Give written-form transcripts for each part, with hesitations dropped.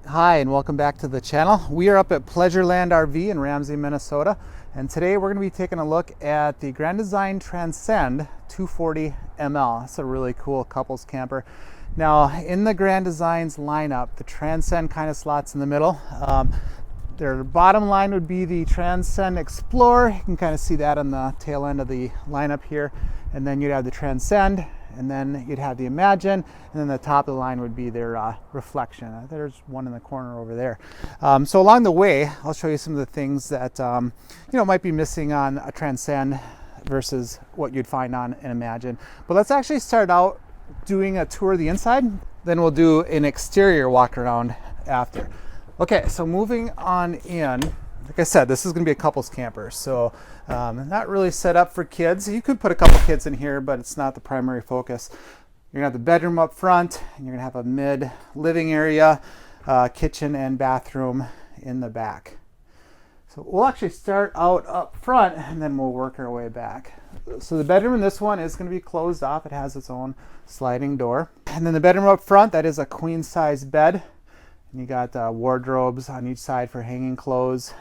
Hi, and welcome back to the channel. We are up at Pleasureland RV in Ramsey, Minnesota, and today we're going to be taking a look at the Grand Design Transcend 240 ML. It's a really cool couples camper. Now, in the Grand Designs lineup, the Transcend kind of slots in the middle. Their bottom line would be the Transcend Explorer. You can kind of see that on the tail end of the lineup here. And then you'd have the Transcend, and then you'd have the Imagine, and then the top of the line would be their Reflection. There's one in the corner over there. So along the way, I'll show you some of the things that might be missing on a Transcend versus what you'd find on an Imagine. But let's actually start out doing a tour of the inside. Then we'll do an exterior walk around after. Okay, so moving on in, like I said, this is going to be a couples camper, so not really set up for kids. You could put a couple kids in here, but it's not the primary focus. You're going to have the bedroom up front, and you're going to have a mid living area, kitchen and bathroom in the back. So we'll actually start out up front, and then we'll work our way back. So the bedroom in this one is going to be closed off. It has its own sliding door. And then the bedroom up front, that is a queen size bed. And you got wardrobes on each side for hanging clothes,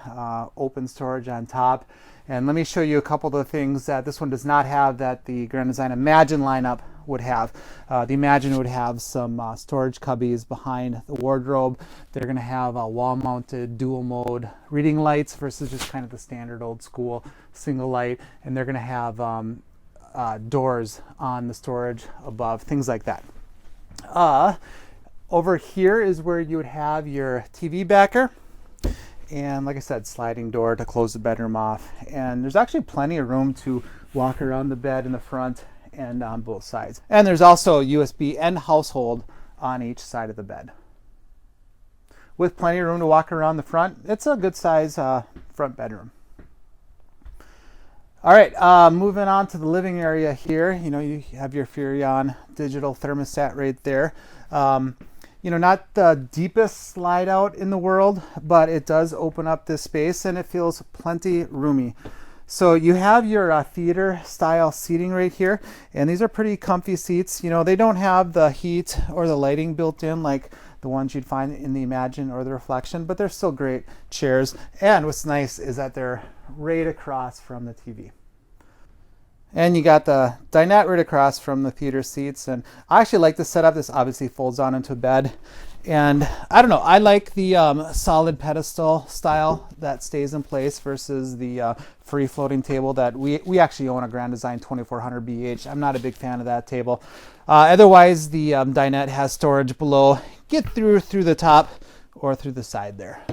open storage on top. And let me show you a couple of the things that this one does not have that the Grand Design Imagine lineup would have. The Imagine would have some storage cubbies behind the wardrobe. They're going to have wall-mounted dual mode reading lights versus just kind of the standard old school single light. And they're going to have doors on the storage above, things like that. Over here is where you would have your TV backer. And like I said, sliding door to close the bedroom off. And there's actually plenty of room to walk around the bed in the front and on both sides. And there's also USB and household on each side of the bed. With plenty of room to walk around the front, it's a good size front bedroom. All right, moving on to the living area here. You have your Furrion digital thermostat right there. Not the deepest slide out in the world, but it does open up this space and it feels plenty roomy. So you have your theater style seating right here, and these are pretty comfy seats. They don't have the heat or the lighting built in like the ones you'd find in the Imagine or the Reflection, but they're still great chairs. And what's nice is that they're right across from the TV. And you got the dinette right across from the theater seats. And I actually like the setup. This obviously folds on into a bed. And I don't know, I like the solid pedestal style that stays in place versus the free floating table that we actually own, a Grand Design 2400 BH. I'm not a big fan of that table. Otherwise, the dinette has storage below. Get through the top or through the side there.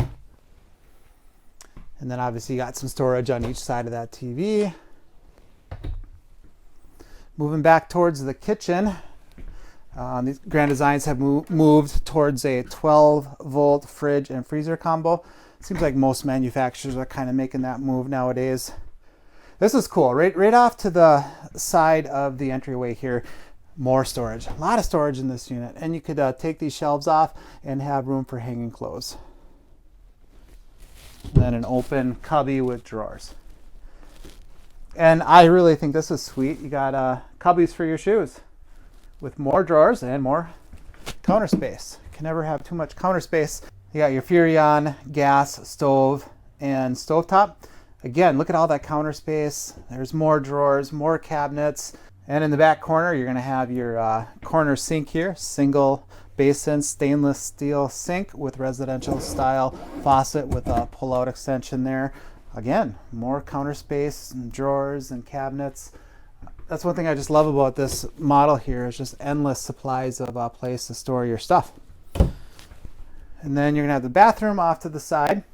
And then obviously you got some storage on each side of that TV. Moving back towards the kitchen, these Grand Designs have moved towards a 12-volt fridge and freezer combo. Seems like most manufacturers are kind of making that move nowadays. This is cool. Right off to the side of the entryway here, more storage. A lot of storage in this unit. And you could take these shelves off and have room for hanging clothes. Then an open cubby with drawers. And I really think this is sweet. You got cubbies for your shoes with more drawers and more counter space. Can never have too much counter space. You got your Furrion gas stove and stovetop. Again, look at all that counter space. There's more drawers, more cabinets. And in the back corner, you're going to have your corner sink here. Single basin stainless steel sink with residential style faucet with a pull-out extension there. Again, more counter space and drawers and cabinets. That's one thing I just love about this model here, is just endless supplies of a place to store your stuff. And then you're gonna have the bathroom off to the side.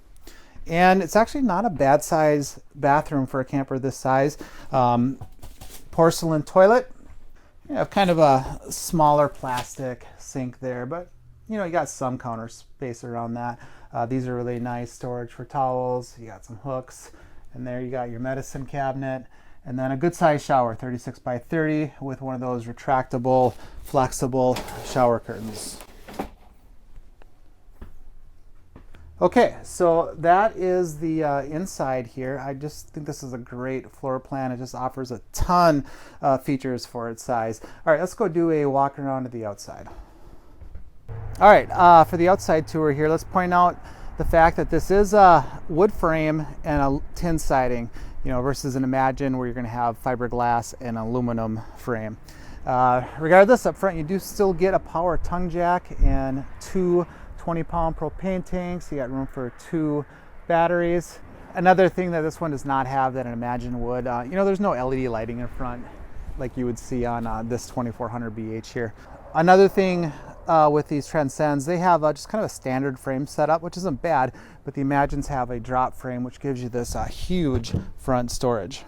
And it's actually not a bad size bathroom for a camper this size. Porcelain toilet. You have kind of a smaller plastic sink there, but you got some counter space around that. These are really nice storage for towels. You got some hooks, and there you got your medicine cabinet, and then a good size shower, 36 by 30 with one of those retractable, flexible shower curtains. Okay, so that is the inside here. I just think this is a great floor plan. It just offers a ton of features for its size. All right, let's go do a walk around to the outside. All right, for the outside tour here, let's point out the fact that this is a wood frame and a tin siding, versus an Imagine where you're going to have fiberglass and aluminum frame. Regardless, up front you do still get a power tongue jack and two 20-pound propane tanks. You got room for 2 batteries. Another thing that this one does not have that an Imagine would, there's no LED lighting in front like you would see on this 2400 BH here. Another thing with these Transcends, they have just kind of a standard frame setup, which isn't bad, but the Imagines have a drop frame, which gives you this huge front storage.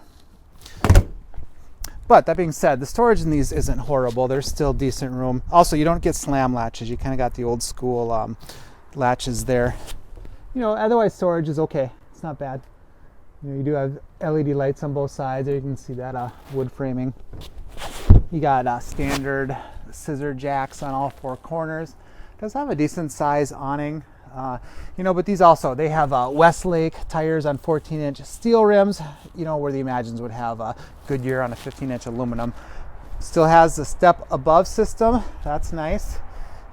But that being said, the storage in these isn't horrible. There's still decent room. Also, you don't get slam latches. You kind of got the old school latches there. Otherwise storage is okay. It's not bad. You do have LED lights on both sides. There you can see that wood framing. You got standard scissor jacks on all 4 corners. It does have a decent size awning. But these also, they have Westlake tires on 14-inch steel rims, where the Imagines would have a Goodyear on a 15-inch aluminum. Still has the step above system. That's nice.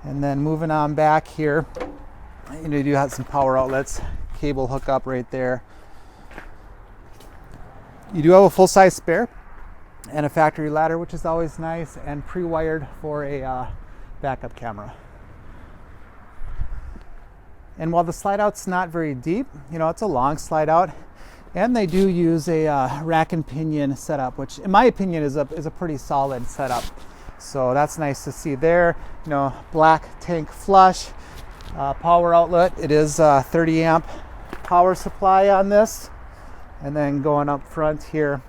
And then moving on back here, you do have some power outlets, cable hookup right there. You do have a full-size spare and a factory ladder, which is always nice, and pre-wired for a backup camera. And while the slide out's not very deep, it's a long slide out, and they do use a rack and pinion setup, which in my opinion is a pretty solid setup. So that's nice to see there. Black tank flush, power outlet. It is 30 amp power supply on this. And then going up front here,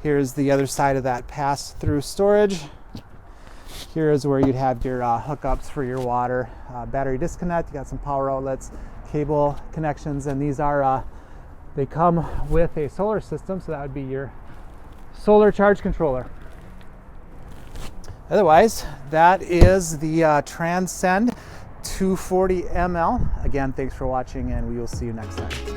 here's the other side of that pass-through storage. Here is where you'd have your hookups for your water, battery disconnect. You got some power outlets, cable connections, and these are, they come with a solar system, so that would be your solar charge controller. Otherwise, that is the Transcend 240 ml. Again, thanks for watching, and we will see you next time.